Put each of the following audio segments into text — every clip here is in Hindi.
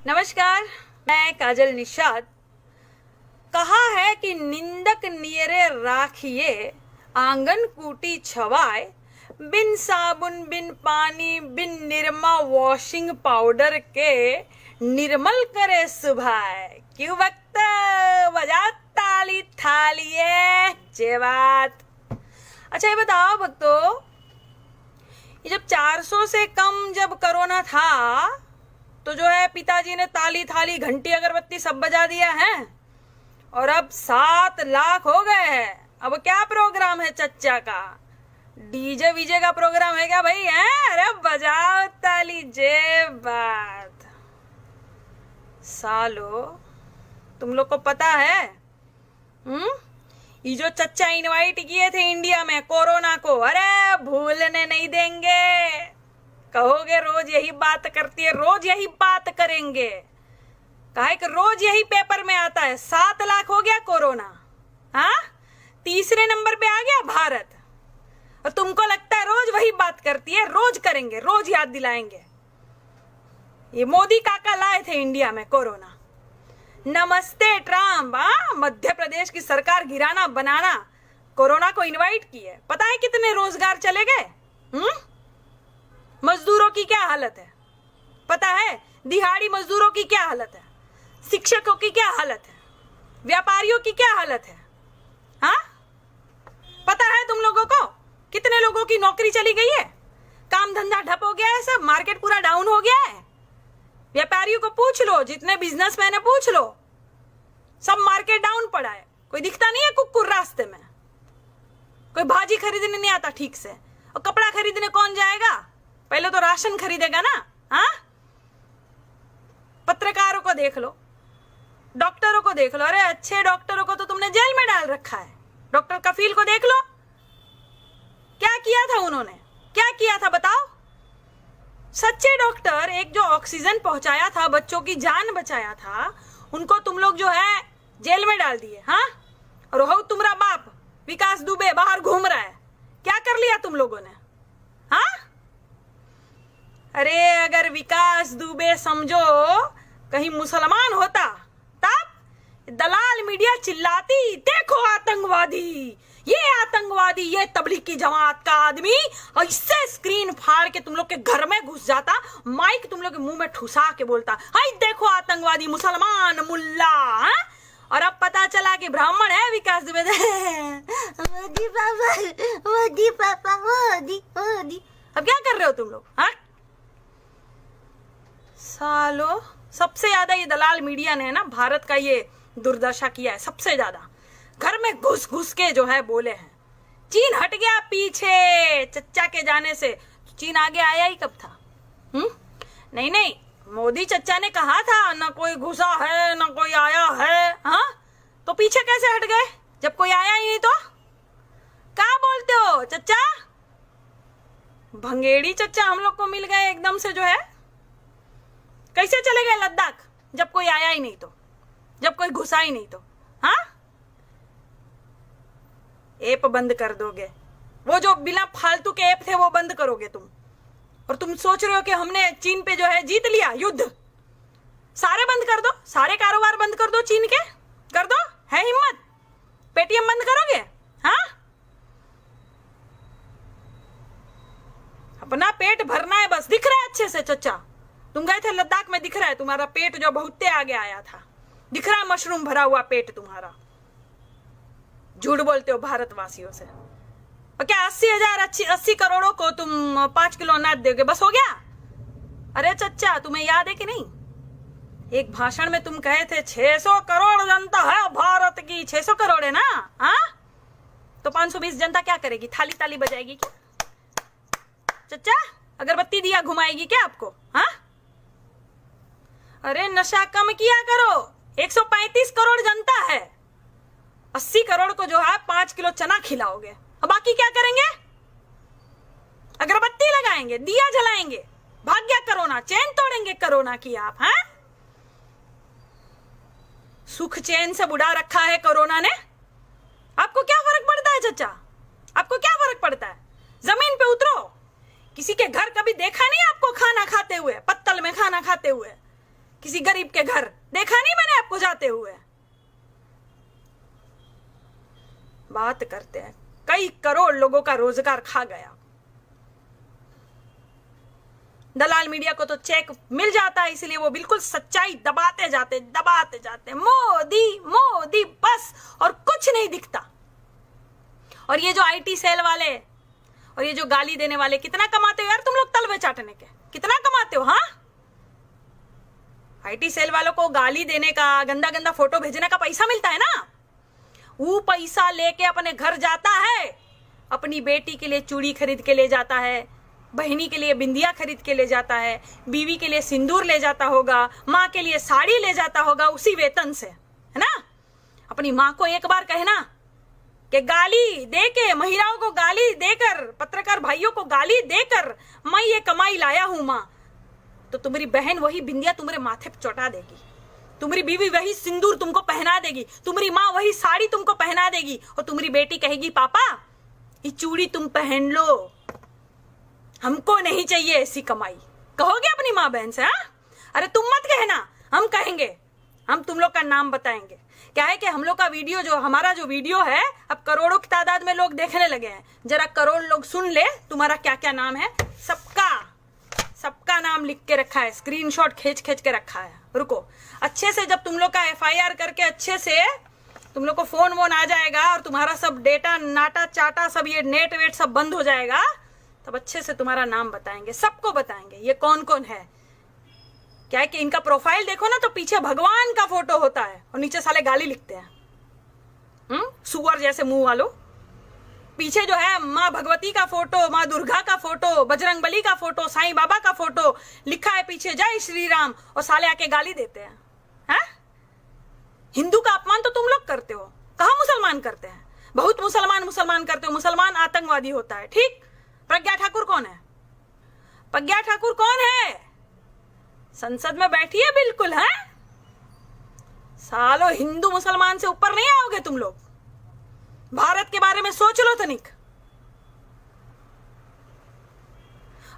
नमस्कार, मैं काजल निषाद। कहा है कि निंदक नियरे राखिए, आंगन कूटी छवाए, बिन साबुन बिन पानी बिन निरमा वॉशिंग पाउडर के निर्मल करे सुभाए। क्यों वक्त बजा ताली थालिए जे बात। अच्छा ये बताओ भक्तों, ये जब 400 से कम जब कोरोना था तो जो है पिताजी ने ताली थाली घंटी अगरबत्ती सब बजा दिया है, और अब 7 लाख हो गए हैं। अब क्या प्रोग्राम है चच्चा का? डीजे वीजे का प्रोग्राम है क्या भाई? है अरे बजाओ ताली जे बात। सालो तुम लोग को पता है ये जो चच्चा इनवाइट किए थे इंडिया में कोरोना को, अरे भूलने नहीं देंगे। कहोगे रोज यही बात करती है, रोज यही बात करेंगे। काहे कि रोज यही पेपर में आता है। 7 लाख हो गया कोरोना, हाँ, तीसरे नंबर पे आ गया भारत, और तुमको लगता है रोज वही बात करती है। रोज करेंगे, रोज याद दिलाएंगे। ये मोदी काका लाए थे इंडिया में कोरोना। नमस्ते ट्रम्प, मध्य प्रदेश की सरकार गिराना बनाना, कोरोना को इनवाइट किए। पता है कितने रोजगार चले गए? मजदूरों की क्या हालत है पता है? दिहाड़ी मजदूरों की क्या हालत है? शिक्षकों की क्या हालत है? व्यापारियों की क्या हालत है? हाँ, पता है तुम लोगों को कितने लोगों की नौकरी चली गई है? काम धंधा ठप हो गया है, सब मार्केट पूरा डाउन हो गया है। व्यापारियों को पूछ लो, जितने बिजनेसमैन है पूछ लो, सब मार्केट डाउन पड़ा है। कोई दिखता नहीं है कुकुर रास्ते में, कोई भाजी खरीदने नहीं आता ठीक से, और कपड़ा खरीदने कौन जाएगा? पहले तो राशन खरीदेगा ना। हाँ, पत्रकारों को देख लो, डॉक्टरों को देख लो। अरे अच्छे डॉक्टरों को तो तुमने जेल में डाल रखा है। डॉक्टर कफील को देख लो, क्या किया था उन्होंने, क्या किया था बताओ? सच्चे डॉक्टर, एक जो ऑक्सीजन पहुंचाया था, बच्चों की जान बचाया था, उनको तुम लोग जो है जेल में डाल दिए। हाँ, और हो तुम्हारा बाप विकास दुबे बाहर घूम रहा है, क्या कर लिया तुम लोगों ने? हाँ, अरे अगर विकास दुबे समझो कहीं मुसलमान होता तब दलाल मीडिया चिल्लाती, देखो आतंकवादी, ये तबलीग की जमात का आदमी, और इससे स्क्रीन फाड़ के तुम लोग के घर में घुस जाता, माइक तुम लोग के मुंह में ठुसा के बोलता, हाय देखो आतंकवादी मुसलमान मुल्ला। हा? और अब पता चला कि ब्राह्मण है विकास दुबे। मोदी। अब क्या कर रहे हो तुम लोग? हाँ, सालो सबसे ज्यादा ये दलाल मीडिया ने ना भारत का ये दुर्दशा किया है। सबसे ज्यादा घर में घुस घुस के जो है बोले हैं। चीन हट गया पीछे चच्चा के जाने से, चीन आगे आया ही कब था? नहीं, मोदी चच्चा ने कहा था ना कोई घुसा है ना कोई आया है। हाँ, तो पीछे कैसे हट गए जब कोई आया ही नहीं? तो क्या बोलते हो चच्चा? भंगेड़ी चच्चा हम लोग को मिल गए एकदम से जो है। कैसे चले गए लद्दाख जब कोई आया ही नहीं तो, जब कोई घुसा ही नहीं तो? हाँ, ऐप बंद कर दोगे, वो जो बिना फालतू के ऐप थे वो बंद करोगे तुम, और तुम सोच रहे हो कि हमने चीन पे जो है जीत लिया युद्ध। सारे बंद कर दो, सारे कारोबार बंद कर दो चीन के, कर दो, है हिम्मत? पेटीएम बंद करोगे? हाँ, अपना पेट भरना है बस। दिख रहा है अच्छे से चच्चा, तुम गए थे लद्दाख में, दिख रहा है तुम्हारा पेट जो बहुत आगे आया था, दिख रहा है मशरूम भरा हुआ पेट तुम्हारा। झूठ बोलते हो भारतवासियों से। और क्या 80 करोड़ों को तुम 5 किलो अनाज दोगे, बस हो गया? अरे चच्चा तुम्हें याद है कि नहीं, एक भाषण में तुम कहे थे 600 करोड़ जनता है भारत की। 600 करोड़ है ना? हाँ, तो 520 जनता क्या करेगी? थाली ताली बजाएगी क्या चच्चा? अगरबत्ती दिया घुमाएगी क्या आपको? हाँ, अरे नशा कम किया करो। 135 करोड़ जनता है, 80 करोड़ को जो है 5 किलो चना खिलाओगे, और बाकी क्या करेंगे? अगरबत्ती लगाएंगे, दिया जलाएंगे, भाग गया कोरोना, चैन तोड़ेंगे कोरोना की आप। हैं, सुख चैन से बुढ़ा रखा है कोरोना ने। आपको क्या फर्क पड़ता है चचा? आपको क्या फर्क पड़ता है? जमीन पे उतरो। किसी के घर कभी देखा नहीं आपको खाना खाते हुए, पत्तल में खाना खाते हुए? किसी गरीब के घर देखा नहीं मैंने आपको जाते हुए। बात करते हैं, कई करोड़ लोगों का रोजगार खा गया। दलाल मीडिया को तो चेक मिल जाता है, इसलिए वो बिल्कुल सच्चाई दबाते जाते मोदी मोदी बस, और कुछ नहीं दिखता। और ये जो आईटी सेल वाले और ये जो गाली देने वाले, कितना कमाते हो यार तुम लोग तलवे चाटने के, कितना कमाते हो? हाँ, आईटी सेल वालों को गाली देने का, गंदा गंदा फोटो भेजने का पैसा मिलता है ना, वो पैसा लेके अपने घर जाता है, अपनी बेटी के लिए चूड़ी खरीद के ले जाता है, बहनी के लिए बिंदिया खरीद के ले जाता है, बीवी के लिए सिंदूर ले जाता होगा, माँ के लिए साड़ी ले जाता होगा उसी वेतन से, है ना। अपनी माँ को एक बार कहना कि गाली देके, महिलाओं को गाली देकर, पत्रकार भाइयों को गाली देकर मैं ये कमाई लाया हूं माँ, तो तुम्हारी बहन वही बिंदिया तुम्हारे माथे पे चौटा देगी, तुम्हारी बीवी वही सिंदूर तुमको पहना देगी, तुम्हारी माँ वही साड़ी तुमको पहना देगी, और तुम्हारी बेटी कहेगी पापा ये चूड़ी तुम पहन लो, हमको नहीं चाहिए ऐसी कमाई। कहोगे अपनी माँ बहन से? हाँ, अरे तुम मत कहना, हम कहेंगे, हम तुम लोग का नाम बताएंगे। क्या है कि हम लोग का वीडियो, जो हमारा जो वीडियो है, अब करोड़ों की तादाद में लोग देखने लगे हैं। जरा करोड़ लोग सुन ले तुम्हारा क्या क्या नाम है, सबका नाम लिख के रखा है, स्क्रीनशॉट खींच के रखा है। रुको, अच्छे से जब तुम लोग का एफआईआर करके अच्छे से तुम लोग को फोन वोन आ जाएगा और तुम्हारा सब डेटा नाटा चाटा सब ये नेट वेट सब बंद हो जाएगा, तब अच्छे से तुम्हारा नाम बताएंगे, सबको बताएंगे ये कौन कौन है। क्या है कि इनका प्रोफाइल देखो ना, तो पीछे भगवान का फोटो होता है और नीचे साले गाली लिखते हैं, सुअर जैसे मुंह वालों। पीछे जो है माँ भगवती का फोटो, माँ दुर्गा का फोटो, बजरंग बली का फोटो, साईं बाबा का फोटो, लिखा है पीछे जय श्री राम, और साले आके गाली देते हैं। हिंदू का अपमान तो तुम लोग करते हो, कहाँ मुसलमान करते हैं? बहुत मुसलमान करते हो। मुसलमान आतंकवादी होता है, ठीक। प्रज्ञा ठाकुर कौन है? प्रज्ञा ठाकुर कौन है? संसद में बैठी है बिल्कुल, है। सालो हिंदू मुसलमान से ऊपर नहीं आओगे तुम लोग। भारत के बारे में सोच लो तनिक।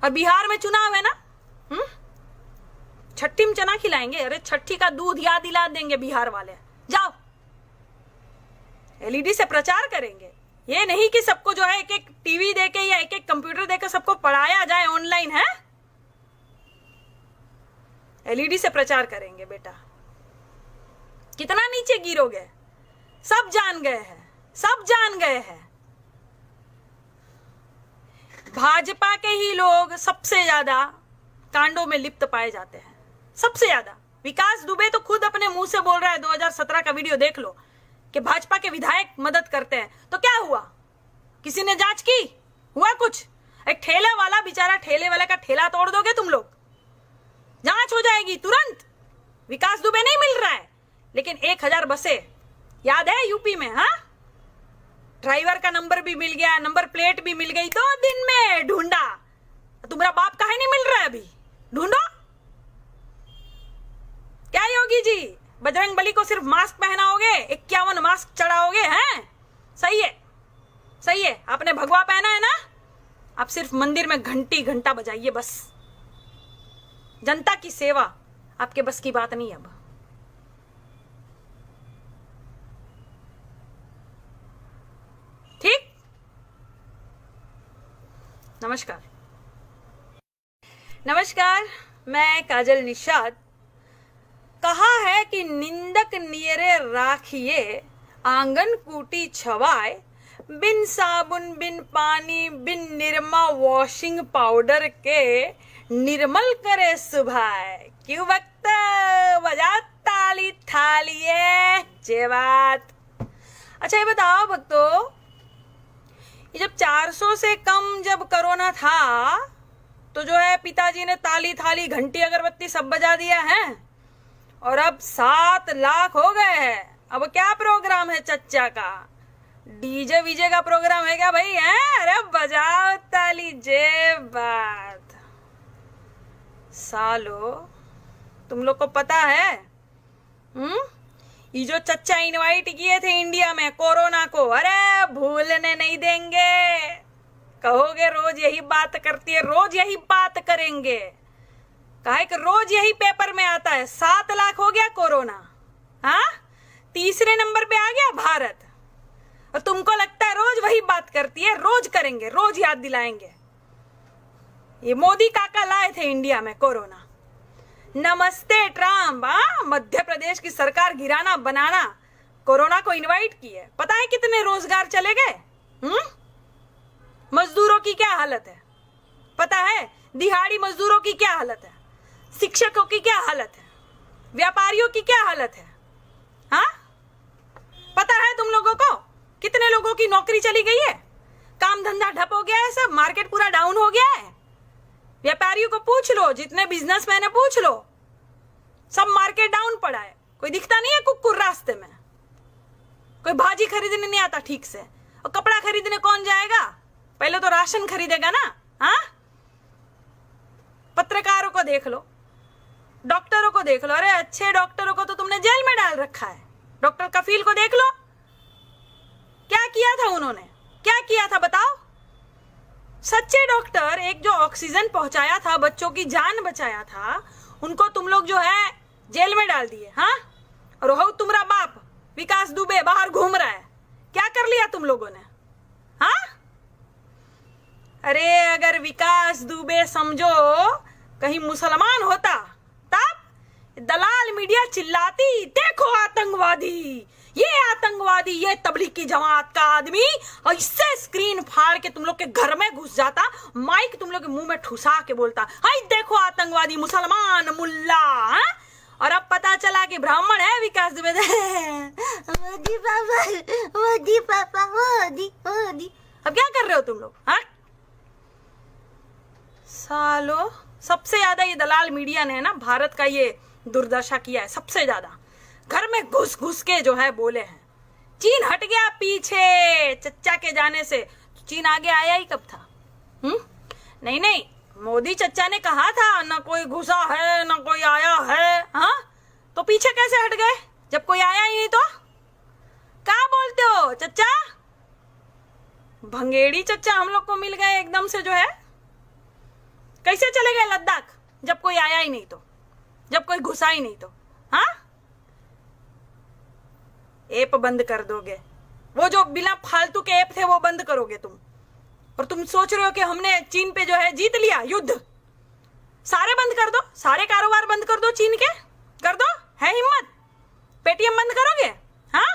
और बिहार में चुनाव है ना, छठी में चना खिलाएंगे। अरे छठी का दूध याद दिला देंगे बिहार वाले। जाओ, एलईडी से प्रचार करेंगे। ये नहीं कि सबको जो है एक एक टीवी देके या एक एक कंप्यूटर देकर सबको पढ़ाया जाए ऑनलाइन, है। एलईडी से प्रचार करेंगे बेटा। कितना नीचे गिरोगे, सब जान गए हैं, सब जान गए हैं। भाजपा के ही लोग सबसे ज्यादा कांडों में लिप्त पाए जाते हैं, सबसे ज्यादा। विकास दुबे तो खुद अपने मुंह से बोल रहा है, 2017 का वीडियो देख लो, कि भाजपा के विधायक मदद करते हैं। तो क्या हुआ? किसी ने जांच की? हुआ कुछ? एक ठेले वाला बेचारा, ठेले वाले का ठेला तोड़ दोगे तुम लोग, जांच हो जाएगी तुरंत। विकास दुबे नहीं मिल रहा है, लेकिन 1000 बसें याद है यूपी में, हाँ। ड्राइवर का नंबर भी मिल गया, नंबर प्लेट भी मिल गई, 2 दिन में ढूंढा। तुम्हारा बाप काहे नहीं मिल रहा है अभी? ढूंढो। क्या योगी जी, बजरंग बली को सिर्फ मास्क पहनाओगे, 51 मास्क चढ़ाओगे, हैं? सही है, सही है। आपने भगवा पहना है ना, आप सिर्फ मंदिर में घंटा बजाइए बस। जनता की सेवा आपके बस की बात नहीं। अब ठीक। नमस्कार, मैं काजल निषाद। कहा है कि निंदक नियरे राखिए, आंगन कूटी छवाए, बिन साबुन बिन पानी बिन निरमा वॉशिंग पाउडर के, निर्मल करे सुभाए। क्यों वक्त बजा ताली थालिए जेवात। अच्छा ये बताओ भक्तों, ये जब 400 से कम जब कोरोना था, तो जो है पिताजी ने ताली थाली घंटी अगरबत्ती सब बजा दिया है, और अब 7 लाख हो गए हैं। अब क्या प्रोग्राम है चच्चा का? डीजे वीजे का प्रोग्राम है क्या भाई, है? अरे बजाओ ताली जे बात। सालो तुम लोग को पता है, ये जो चच्चा इनवाइट किए थे इंडिया में कोरोना को, अरे भूलने नहीं देंगे। कहोगे रोज यही बात करती है, रोज यही बात करेंगे। काहे कि रोज यही पेपर में आता है 7 लाख हो गया कोरोना, हाँ, तीसरे नंबर पे आ गया भारत, और तुमको लगता है रोज वही बात करती है। रोज करेंगे, रोज याद दिलाएंगे। ये मोदी काका लाए थे इंडिया में कोरोना। नमस्ते ट्रम्प, मध्य प्रदेश की सरकार गिराना बनाना, कोरोना को इनवाइट किए। पता है कितने रोजगार चले गए? मजदूरों की क्या हालत है पता है? दिहाड़ी मजदूरों की क्या हालत है? शिक्षकों की क्या हालत है? व्यापारियों की क्या हालत है? हाँ, पता है तुम लोगों को कितने लोगों की नौकरी चली गई है? काम धंधा ठप हो गया है, सब मार्केट पूरा डाउन हो गया है। व्यापारियों को पूछ लो, जितने बिजनेसमैन है पूछ लो, सब मार्केट डाउन पड़ा है। कोई दिखता नहीं है कुकुर रास्ते में, कोई भाजी खरीदने नहीं आता ठीक से, और कपड़ा खरीदने कौन जाएगा? पहले तो राशन खरीदेगा ना। हाँ, पत्रकारों को देख लो, डॉक्टरों को देख लो। अरे अच्छे डॉक्टरों को तो तुमने जेल में डाल रखा है। डॉक्टर कफील को देख लो, क्या किया था उन्होंने, क्या किया था बताओ? सच्चे डॉक्टर, एक जो ऑक्सीजन पहुंचाया था, बच्चों की जान बचाया था, उनको तुम लोग जो है जेल में डाल दिए। हाँ, और हो तुम्हारा बाप विकास दुबे बाहर घूम रहा है, क्या कर लिया तुम लोगों ने? हाँ, अरे अगर विकास दुबे समझो कहीं मुसलमान होता तब दलाल मीडिया चिल्लाती, देखो आतंकवादी, ये आतंकवादी, ये तबलीग की जमात का आदमी, और इससे स्क्रीन फाड़ के तुम लोग के घर में घुस जाता, माइक तुम लोग के मुंह में ठुसा के बोलता, हाय देखो आतंकवादी, मुसलमान मुल्ला। हाँ? और अब पता चला कि ब्राह्मण है विकास दुबे। मोदी पापा, मोदी पापा, मोदी मोदी। अब क्या कर रहे हो तुम लोग? हाँ, सालो, सबसे ज्यादा ये दलाल मीडिया ने ना भारत का ये दुर्दशा किया है, सबसे ज्यादा। घर में घुस घुस के जो है बोले हैं। चीन हट गया पीछे चच्चा के जाने से, चीन आगे आया ही कब था? नहीं नहीं, मोदी चच्चा ने कहा था ना कोई घुसा है ना कोई आया है। हाँ, तो पीछे कैसे हट गए जब कोई आया ही नहीं? तो क्या बोलते हो चच्चा? भंगेड़ी चच्चा हम लोग को मिल गए एकदम से जो है। कैसे चले गए लद्दाख जब कोई आया ही नहीं तो, जब कोई घुसा ही नहीं तो? हाँ, ऐप बंद कर दोगे, वो जो बिना फालतू के ऐप थे वो बंद करोगे तुम, और तुम सोच रहे हो कि हमने चीन पे जो है जीत लिया युद्ध। सारे बंद कर दो, सारे कारोबार बंद कर दो चीन के, कर दो, है हिम्मत? पेटीएम बंद करोगे? हाँ,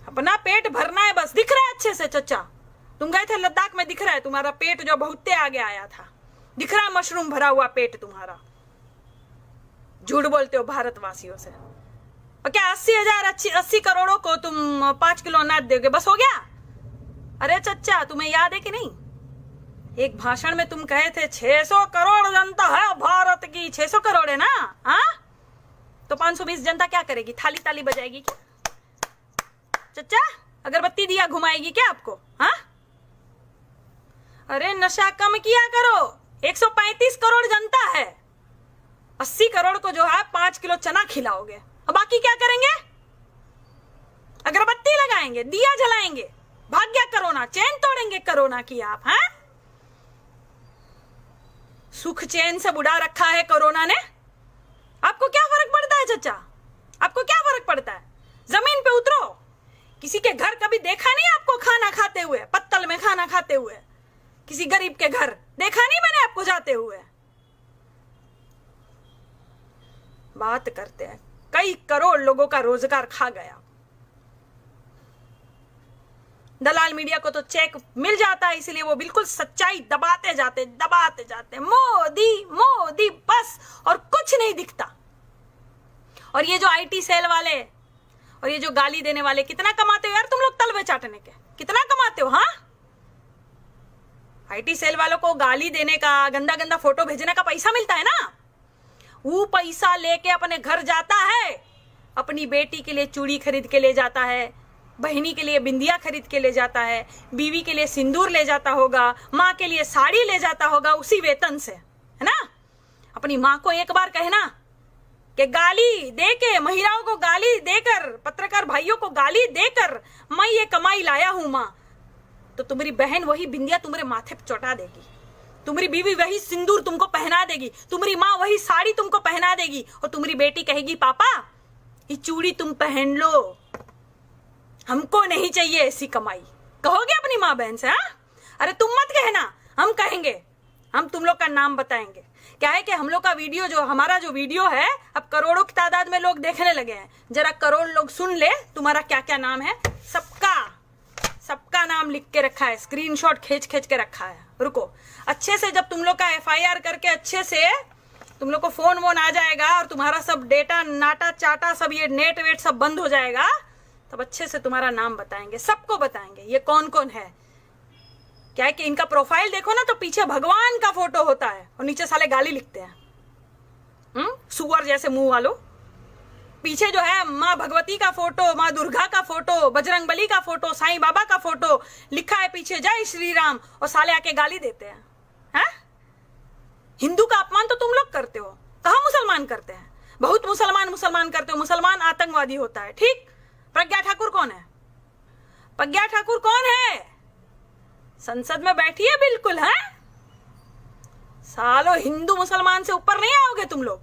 अपना पेट भरना है बस। दिख रहा है अच्छे से चच्चा, तुम गए थे लद्दाख में, दिख रहा है तुम्हारा पेट जो बहुत आगे आया था, दिख रहा है मशरूम भरा हुआ पेट तुम्हारा। झूठ बोलते हो भारतवासियों से। और क्या 80 करोड़ों को तुम 5 किलो अनाज दोगे, बस हो गया? अरे चच्चा, तुम्हें याद है कि नहीं, एक भाषण में तुम कहे थे 600 करोड़ जनता है भारत की। 600 करोड़ है ना? हाँ, तो 520 जनता क्या करेगी? थाली ताली बजाएगी क्या चच्चा? अगरबत्ती दिया घुमाएगी क्या आपको? हाँ, अरे नशा कम किया करो। 135 करोड़ जनता है, 80 करोड़ को जो है 5 किलो चना खिलाओगे, और बाकी क्या करेंगे? अगरबत्ती लगाएंगे, दिया जलाएंगे, भाग गया कोरोना, चैन तोड़ेंगे कोरोना की आप। हैं, सुख चैन से बुढ़ा रखा है कोरोना ने। आपको क्या फर्क पड़ता है चचा? आपको क्या फर्क पड़ता है? जमीन पे उतरो। किसी के घर कभी देखा नहीं आपको खाना खाते हुए, पत्तल में खाना खाते हुए? किसी गरीब के घर देखा नहीं मैंने आपको जाते हुए। बात करते हैं, कई करोड़ लोगों का रोजगार खा गया। दलाल मीडिया को तो चेक मिल जाता है, इसलिए वो बिल्कुल सच्चाई दबाते जाते मोदी मोदी बस, और कुछ नहीं दिखता। और ये जो आईटी सेल वाले और ये जो गाली देने वाले कितना कमाते हो यार तुम लोग तलवे चाटने के? कितना कमाते हो? हाँ, आईटी सेल वालों को गाली देने का, गंदा गंदा फोटो भेजने का पैसा मिलता है ना, वो पैसा लेके अपने घर जाता है, अपनी बेटी के लिए चूड़ी खरीद के ले जाता है, बहनी के लिए बिंदिया खरीद के ले जाता है, बीवी के लिए सिंदूर ले जाता होगा, माँ के लिए साड़ी ले जाता होगा उसी वेतन से, है ना? अपनी माँ को एक बार कहना कि गाली देके, महिलाओं को गाली देकर, पत्रकार भाइयों को गाली देकर मैं ये कमाई लाया हूं माँ, तो तुम्हारी बहन वही बिंदिया तुम्हारे माथे पे चौटा देगी। तुम्हारी बीवी वही सिंदूर तुमको पहना देगी, तुम्हारी माँ वही साड़ी तुमको पहना देगी, और तुम्हारी बेटी कहेगी पापा ये चूड़ी तुम पहन लो, हमको नहीं चाहिए ऐसी कमाई। कहोगे अपनी माँ बहन से? हाँ, अरे तुम मत कहना, हम कहेंगे, हम तुम लोग का नाम बताएंगे। क्या है कि हम लोग का वीडियो, जो हमारा जो वीडियो है, अब करोड़ों की तादाद में लोग देखने लगे हैं। जरा करोड़ लोग सुन ले तुम्हारा क्या क्या नाम है। सबका नाम लिख के रखा है, स्क्रीनशॉट खींच के रखा है। रुको, अच्छे से जब तुम लोग का FIR करके अच्छे से तुम लोग को फोन वोन आ जाएगा और तुम्हारा सब डेटा नाटा चाटा सब ये नेट वेट सब बंद हो जाएगा, तब अच्छे से तुम्हारा नाम बताएंगे, सबको बताएंगे ये कौन कौन है। क्या है कि इनका प्रोफाइल देखो ना तो पीछे भगवान का फोटो होता है और नीचे साले गाली लिखते हैं, सुअर जैसे मुंह वालों। पीछे जो है माँ भगवती का फोटो, माँ दुर्गा का फोटो, बजरंग बली का फोटो, साईं बाबा का फोटो, लिखा है पीछे जय श्री राम, और साले आके गाली देते हैं। हिंदू का अपमान तो तुम लोग करते हो, कहाँ मुसलमान करते हैं? बहुत मुसलमान करते हो, मुसलमान आतंकवादी होता है। ठीक, प्रज्ञा ठाकुर कौन है? प्रज्ञा ठाकुर कौन है? संसद में बैठी है बिल्कुल, है? सालो हिंदू मुसलमान से ऊपर नहीं आओगे तुम लोग।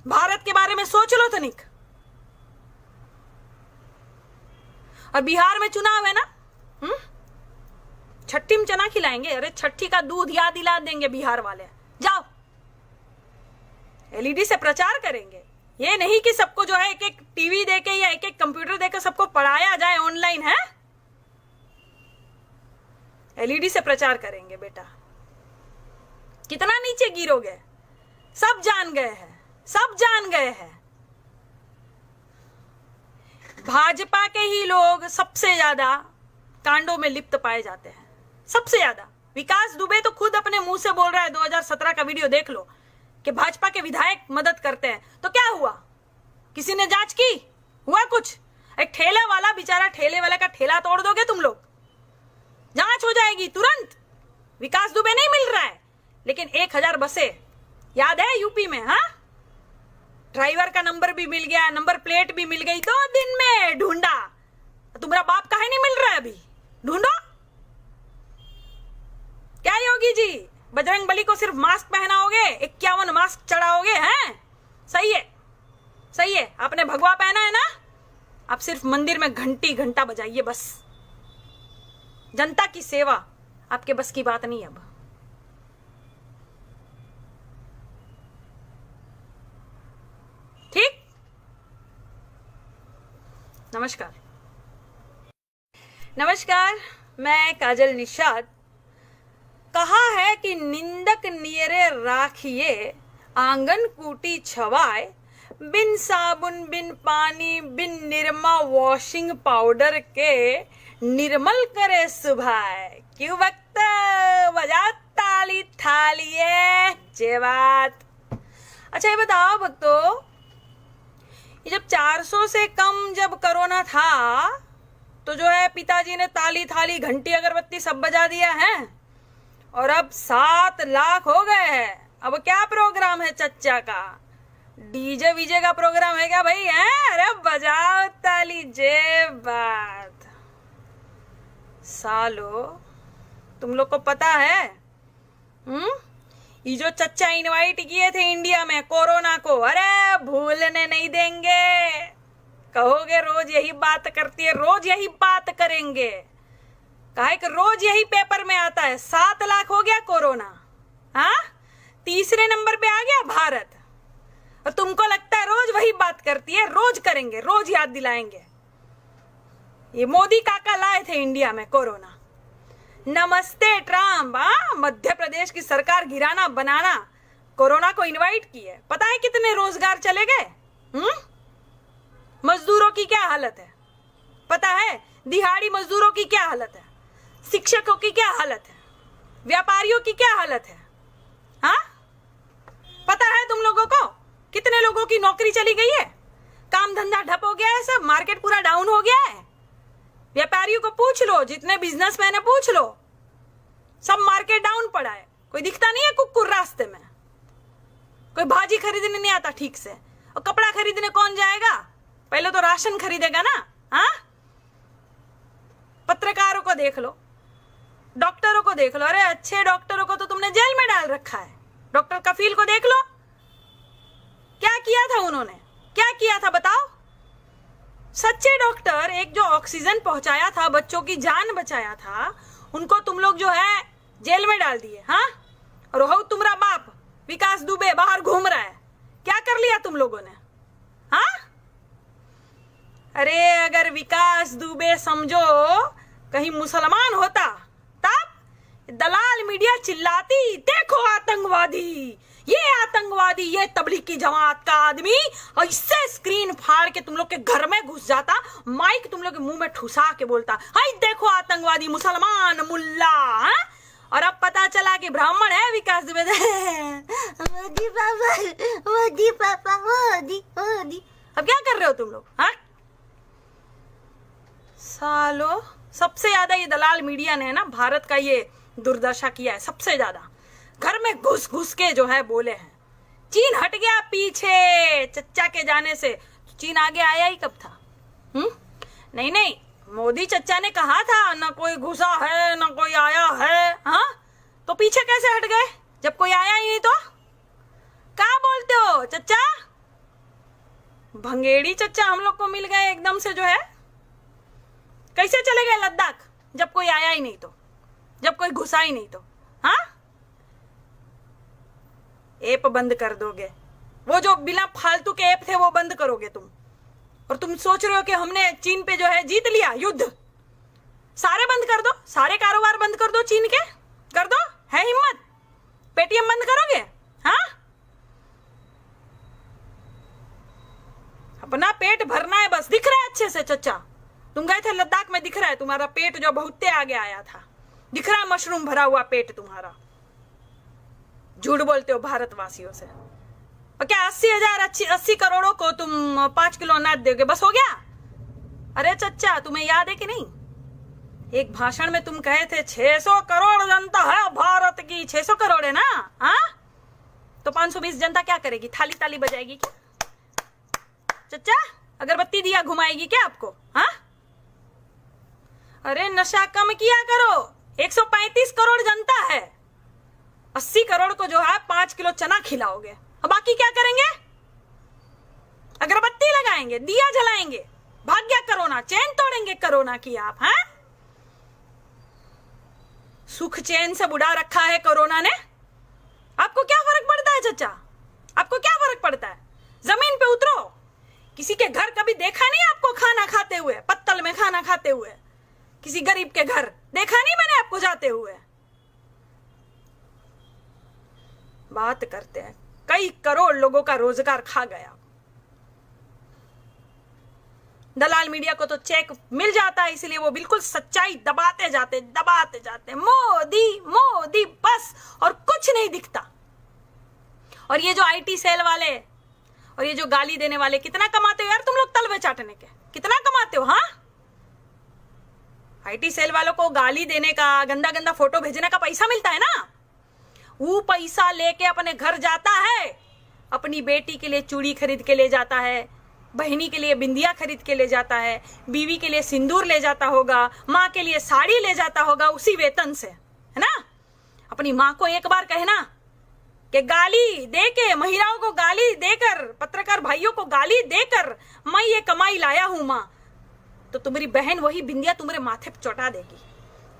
भारत के बारे में सोच लो तनिक। और बिहार में चुनाव है ना, छठी में चना खिलाएंगे। अरे छठी का दूध याद दिला देंगे बिहार वाले। जाओ, LED से प्रचार करेंगे। ये नहीं कि सबको जो है एक एक टीवी देके या एक एक कंप्यूटर देके सबको पढ़ाया जाए ऑनलाइन, है? LED से प्रचार करेंगे बेटा। कितना नीचे गिरोगे, सब जान गए हैं, सब जान गए हैं। भाजपा के ही लोग सबसे ज्यादा कांडों में लिप्त पाए जाते हैं, सबसे ज्यादा। विकास दुबे तो खुद अपने मुंह से बोल रहा है, 2017 का वीडियो देख लो, कि भाजपा के विधायक मदद करते हैं। तो क्या हुआ? किसी ने जांच की? हुआ कुछ? एक ठेले वाला बेचारा, ठेले वाले का ठेला तोड़ दोगे तुम लोग, जांच हो जाएगी तुरंत। विकास दुबे नहीं मिल रहा है, लेकिन 1000 बसें याद है यूपी में, हाँ? ड्राइवर का नंबर भी मिल गया, नंबर प्लेट भी मिल गई, 2 दिन में ढूंढा। तुम्हारा बाप काहे नहीं मिल रहा है अभी? ढूंढो। क्या योगी जी, बजरंग बली को सिर्फ मास्क पहनाओगे, 51 मास्क चढ़ाओगे, हैं? सही है, सही है। आपने भगवा पहना है ना, आप सिर्फ मंदिर में घंटा बजाइए बस। जनता की सेवा आपके बस की बात नहीं। अब ठीक, नमस्कार, मैं काजल निषाद। कहा है कि निंदक नियरे राखिए, आंगन कूटी छवाए, बिन साबुन बिन पानी बिन निरमा वॉशिंग पाउडर के, निर्मल करे सुभाए। क्यों वक्त बजा ताली थालिए जे बात। अच्छा ये बताओ भक्तों, ये जब 400 से कम जब कोरोना था तो जो है पिताजी ने ताली थाली घंटी अगरबत्ती सब बजा दिया है, और अब 7 लाख हो गए हैं। अब क्या प्रोग्राम है चच्चा का? डीजे वीजे का प्रोग्राम है क्या भाई, है? अरे बजाओ ताली जे बात। सालो तुम लोग को पता है, ये जो चच्चा इनवाइट किए थे इंडिया में कोरोना को, अरे भूलने नहीं देंगे। कहोगे रोज यही बात करती है, रोज यही बात करेंगे। काहे कि रोज यही पेपर में आता है, 7 लाख हो गया कोरोना, हाँ? 3रे नंबर पे आ गया भारत, और तुमको लगता है रोज वही बात करती है। रोज करेंगे, रोज याद दिलाएंगे। ये मोदी काका लाए थे इंडिया में कोरोना। नमस्ते ट्रम्प, मध्य प्रदेश की सरकार गिराना बनाना, कोरोना को इनवाइट की है। पता है कितने रोजगार चले गए? मजदूरों की क्या हालत है पता है? दिहाड़ी मजदूरों की क्या हालत है? शिक्षकों की क्या हालत है? व्यापारियों की क्या हालत है? हाँ, पता है तुम लोगों को कितने लोगों की नौकरी चली गई है? काम धंधा ठप हो गया है, सब मार्केट पूरा डाउन हो गया है। व्यापारियों को पूछ लो, जितने बिजनेसमैन है पूछ लो, सब मार्केट डाउन पड़ा है। कोई दिखता नहीं है कुकुर रास्ते में, कोई भाजी खरीदने नहीं आता ठीक से, और कपड़ा खरीदने कौन जाएगा? पहले तो राशन खरीदेगा ना। हाँ, पत्रकारों को देख लो, डॉक्टरों को देख लो, अरे अच्छे डॉक्टरों को तो तुमने जेल में डाल रखा है। डॉक्टर कफील को देख लो, क्या किया था उन्होंने, क्या किया था बताओ। सच्चे डॉक्टर, एक जो ऑक्सीजन पहुंचाया था, बच्चों की जान बचाया था, उनको तुम लोग जो है जेल में डाल दिए। हाँ, और हो तुम्हारा बाप विकास दुबे बाहर घूम रहा है, क्या कर लिया तुम लोगों ने। हाँ, अरे अगर विकास दुबे समझो कहीं मुसलमान होता तब दलाल मीडिया चिल्लाती, देखो आतंकवादी, ये आतंकवादी, ये तबलीग की जमात का आदमी, और इससे स्क्रीन फाड़ के तुम लोग के घर में घुस जाता, माइक तुम लोग के मुंह में ठुसा के बोलता, हाय देखो आतंकवादी, मुसलमान मुल्ला। हा? और अब पता चला कि ब्राह्मण है विकास दुबे। मोदी पापा, मोदी पापा, मोदी मोदी। अब क्या कर रहे हो तुम लोग। हाँ, सालो सबसे ज्यादा ये दलाल मीडिया ने ना भारत का ये दुर्दशा किया है, सबसे ज्यादा घर में घुस घुस के जो है बोले हैं। चीन हट गया पीछे चच्चा के जाने से, चीन आगे आया ही कब था। नहीं नहीं, मोदी चच्चा ने कहा था ना कोई घुसा है ना कोई आया है। हाँ, तो पीछे कैसे हट गए जब कोई आया ही नहीं। तो क्या बोलते हो चच्चा, भंगेड़ी चच्चा हम लोग को मिल गए एकदम से जो है। कैसे चले गए लद्दाख जब कोई आया ही नहीं तो, जब कोई घुसा ही नहीं तो। हाँ, ऐप बंद कर दोगे, वो जो बिना फालतू के ऐप थे वो बंद करोगे तुम, और तुम सोच रहे हो कि हमने चीन पे जो है जीत लिया युद्ध। सारे बंद कर दो, सारे कारोबार बंद कर दो चीन के, कर दो, है हिम्मत। पेटीएम बंद करोगे। हाँ, अपना पेट भरना है बस। दिख रहा है अच्छे से चच्चा, तुम गए थे लद्दाख में, दिख रहा है तुम्हारा पेट जो बहुत आगे आया था, दिख रहा है मशरूम भरा हुआ पेट तुम्हारा। झूठ बोलते हो भारतवासियों से। और क्या 80 करोड़ों को तुम 5 किलो अनाज दोगे, बस हो गया। अरे चच्चा, तुम्हें याद है कि नहीं, एक भाषण में तुम कहे थे 600 करोड़ जनता है भारत की। 600 करोड़ है ना। हाँ, तो 520 जनता क्या करेगी, थाली ताली बजाएगी क्या चच्चा, अगरबत्ती दिया घुमाएगी क्या आपको। हाँ, अरे नशा कम किया करो। 135 करोड़ जनता है, 80 करोड़ को जो है 5 किलो चना खिलाओगे, अब बाकी क्या करेंगे, अगरबत्ती लगाएंगे, दिया जलाएंगे, भाग गया कोरोना, चैन तोड़ेंगे कोरोना की आप। हाँ, सुख चैन से बुढ़ा रखा है कोरोना ने। आपको क्या फर्क पड़ता है चचा, आपको क्या फर्क पड़ता है। जमीन पे उतरो, किसी के घर कभी देखा नहीं आपको खाना खाते हुए, पत्तल में खाना खाते हुए, किसी गरीब के घर देखा नहीं मैंने आपको जाते हुए। बात करते हैं, कई करोड़ लोगों का रोजगार खा गया। दलाल मीडिया को तो चेक मिल जाता है, इसलिए वो बिल्कुल सच्चाई दबाते जाते मोदी मोदी बस, और कुछ नहीं दिखता। और ये जो आईटी सेल वाले और ये जो गाली देने वाले, कितना कमाते हो यार तुम लोग तलवे चाटने के, कितना कमाते हो। हाँ, आईटी सेल वालों को गाली देने का, गंदा गंदा फोटो भेजने का पैसा मिलता है ना, वो पैसा लेके अपने घर जाता है, अपनी बेटी के लिए चूड़ी खरीद के ले जाता है, बहनी के लिए बिंदिया खरीद के ले जाता है, बीवी के लिए सिंदूर ले जाता होगा, माँ के लिए साड़ी ले जाता होगा उसी वेतन से, है ना। अपनी माँ को एक बार कहना कि गाली देके, महिलाओं को गाली देकर, पत्रकार भाइयों को गाली देकर मैं ये कमाई लाया हूं माँ, तो तुम्हारी बहन वही बिंदिया तुम्हारे माथे पे चौटा देगी,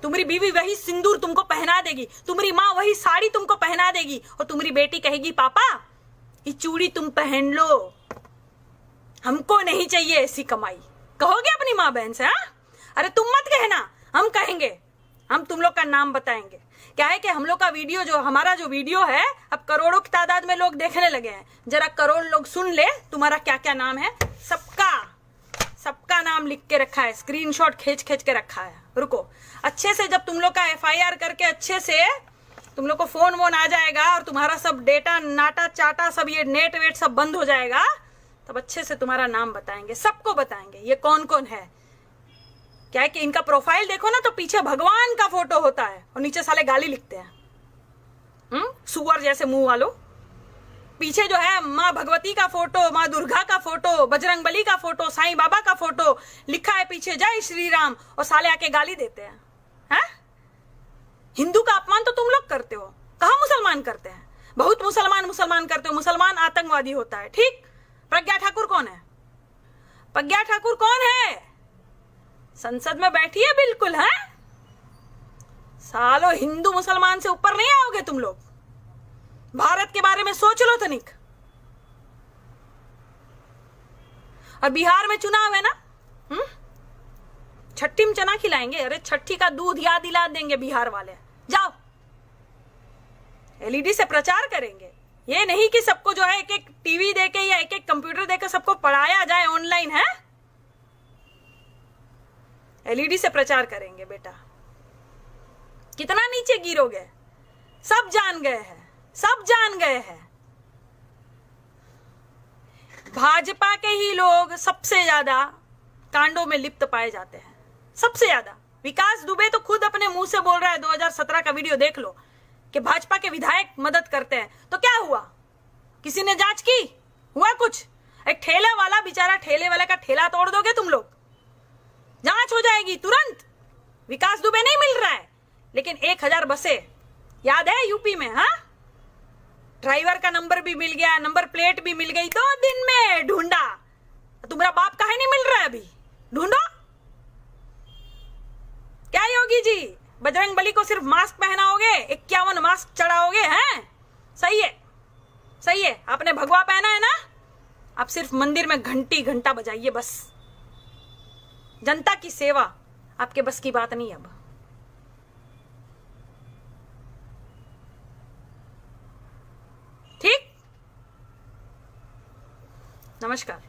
तुम्हारी बीवी वही सिंदूर तुमको पहना देगी, तुम्हारी माँ वही साड़ी तुमको पहना देगी, और तुम्हारी बेटी कहेगी पापा ये चूड़ी तुम पहन लो, हमको नहीं चाहिए ऐसी कमाई। कहोगे अपनी माँ बहन से। हाँ, अरे तुम मत कहना, हम कहेंगे, हम तुम लोग का नाम बताएंगे। क्या है कि हम लोग का वीडियो, जो हमारा जो वीडियो है, अब करोड़ों की तादाद में लोग देखने लगे हैं। जरा करोड़ लोग सुन ले तुम्हारा क्या क्या नाम है, सबका नाम लिख के रखा है, स्क्रीनशॉट खींच के रखा है। रुको, अच्छे से जब तुम लोग का FIR करके अच्छे से तुम लोग को फोन वोन आ जाएगा और तुम्हारा सब डेटा नाटा चाटा सब ये नेट वेट सब बंद हो जाएगा, तब अच्छे से तुम्हारा नाम बताएंगे, सबको बताएंगे ये कौन कौन है। क्या है कि इनका प्रोफाइल देखो ना, तो पीछे भगवान का फोटो होता है और नीचे साले गाली लिखते हैं, सुअर जैसे मुंह वालों। पीछे जो है माँ भगवती का फोटो, माँ दुर्गा का फोटो, बजरंग बली का फोटो, साईं बाबा का फोटो लिखा है पीछे, जय श्री राम, और साले आके गाली देते हैं। हिंदू का अपमान तो तुम लोग करते हो, कहाँ मुसलमान करते हैं? बहुत मुसलमान करते हो, मुसलमान आतंकवादी होता है। ठीक, प्रज्ञा ठाकुर कौन है? प्रज्ञा ठाकुर कौन है? संसद में बैठी है बिल्कुल, है? सालो हिंदू मुसलमान से ऊपर नहीं आओगे तुम लोग। भारत के बारे में सोच लो तनिक। और बिहार में चुनाव है ना, छठी में चना खिलाएंगे। अरे छठी का दूध याद दिला देंगे बिहार वाले। जाओ, एलईडी से प्रचार करेंगे। ये नहीं कि सबको जो है एक एक टीवी देके या एक एक कंप्यूटर देकर सबको पढ़ाया जाए ऑनलाइन, है? एलईडी से प्रचार करेंगे बेटा। कितना नीचे गिरोगे, सब जान गए हैं, सब जान गए हैं। भाजपा के ही लोग सबसे ज्यादा कांडों में लिप्त पाए जाते हैं, सबसे ज्यादा। विकास दुबे तो खुद अपने मुंह से बोल रहा है, 2017 का वीडियो देख लो, कि भाजपा के विधायक मदद करते हैं। तो क्या हुआ? किसी ने जांच की? हुआ कुछ? एक ठेले वाला बेचारा, ठेले वाला का ठेला तोड़ दोगे तुम लोग, जांच हो जाएगी तुरंत। विकास दुबे नहीं मिल रहा है, लेकिन 1000 बसें याद है यूपी में, हाँ? ड्राइवर का नंबर भी मिल गया, नंबर प्लेट भी मिल गई, 2 दिन में ढूंढा। तुम्हारा बाप काहे नहीं मिल रहा है अभी? ढूंढो। क्या योगी जी, बजरंग बली को सिर्फ मास्क पहनाओगे, 51 मास्क चढ़ाओगे, हैं? सही है, सही है। आपने भगवा पहना है ना, आप सिर्फ मंदिर में घंटा बजाइए बस। जनता की सेवा आपके बस की बात नहीं। अब ठीक, नमस्कार।